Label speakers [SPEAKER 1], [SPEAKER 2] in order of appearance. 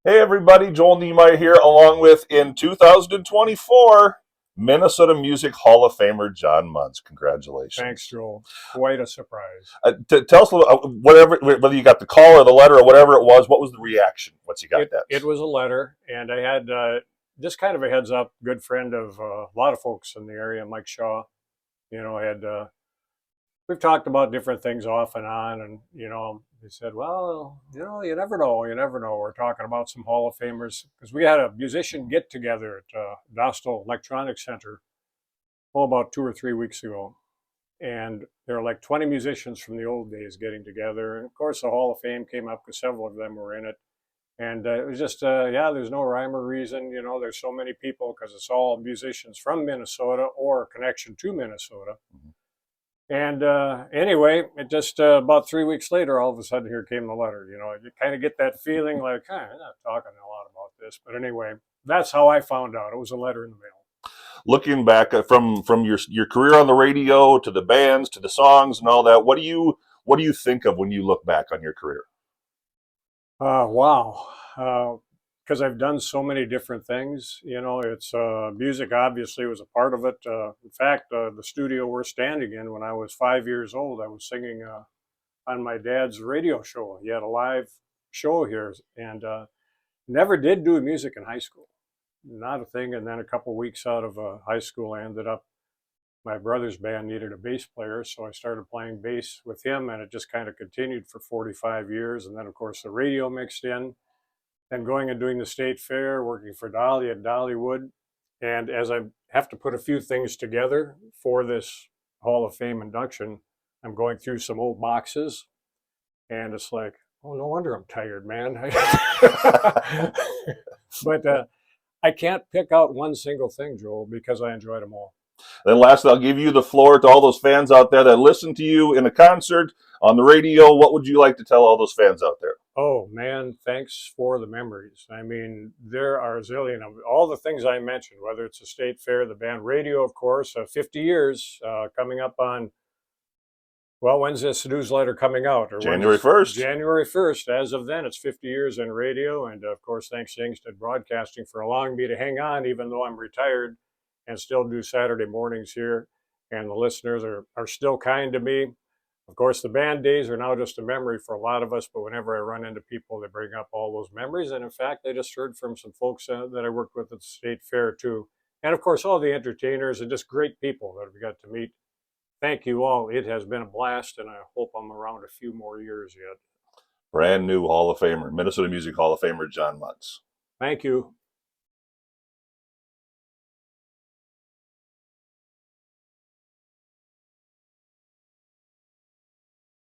[SPEAKER 1] Hey everybody, Joel Niemeyer here, along with in 2024 Minnesota Music Hall of Famer John Mons.
[SPEAKER 2] Thanks,
[SPEAKER 1] Congratulations!
[SPEAKER 2] Joel. Quite a surprise.
[SPEAKER 1] Tell us a little, whatever, whether you got the call or the letter or whatever it was. What was the reaction once you got
[SPEAKER 2] It
[SPEAKER 1] that?
[SPEAKER 2] it was a letter, and I had just kind of a heads up. Good friend of a lot of folks in the area, Mike Shaw. I had we've talked about different things off and on, and he said, "Well, you never know. You never know." We're talking about some Hall of Famers because we had a musician get together at Dostal Electronics Center about 2 or 3 weeks ago, and there were like 20 musicians from the old days getting together, and of course the Hall of Fame came up because several of them were in it. And it was just, yeah, there's no rhyme or reason. There's so many people because it's all musicians from Minnesota or a connection to Minnesota. And anyway, it just about 3 weeks later, all of a sudden, here came the letter. You kind of get that feeling like, I'm not talking a lot about this. But anyway, that's how I found out. It was a letter in the mail.
[SPEAKER 1] Looking back from your career on the radio to the bands to the songs and all that, what do you think of when you look back on your career?
[SPEAKER 2] Wow. Because I've done so many different things. It's music obviously was a part of it. In fact, the studio we're standing in, when I was 5 years old, I was singing on my dad's radio show. He had a live show here, and never did do music in high school. Not a thing. And then a couple weeks out of high school, I ended up, my brother's band needed a bass player, so I started playing bass with him, and it just kind of continued for 45 years. And then, of course, the radio mixed in, and going and doing the state fair, working for Dolly at Dollywood. And as I have to put a few things together for this Hall of Fame induction, I'm going through some old boxes, and it's like, oh, no wonder I'm tired, man. But I can't pick out one single thing, Joel, because I enjoyed them all.
[SPEAKER 1] Then lastly, I'll give you the floor to all those fans out there that listen to you in a concert, on the radio. What would you like to tell all those fans out there?
[SPEAKER 2] Oh man, thanks for the memories. I mean, there are a zillion of all the things I mentioned, whether it's a state fair, the band radio, of course, 50 years coming up on, well, when's this newsletter coming out? Or when's
[SPEAKER 1] January
[SPEAKER 2] this?
[SPEAKER 1] 1st.
[SPEAKER 2] January 1st. As of then, it's 50 years in radio. And of course, thanks to Inkstead Broadcasting for allowing me to hang on, even though I'm retired, and still do Saturday mornings here. And the listeners are still kind to me. Of course, the band days are now just a memory for a lot of us, but whenever I run into people, they bring up all those memories. And in fact, I just heard from some folks that I worked with at the state fair too. And of course, all the entertainers and just great people that we got to meet. Thank you all. It has been a blast, and I hope I'm around a few more years yet.
[SPEAKER 1] Brand new Hall of Famer, Minnesota Music Hall of Famer John Mons.
[SPEAKER 2] Thank you.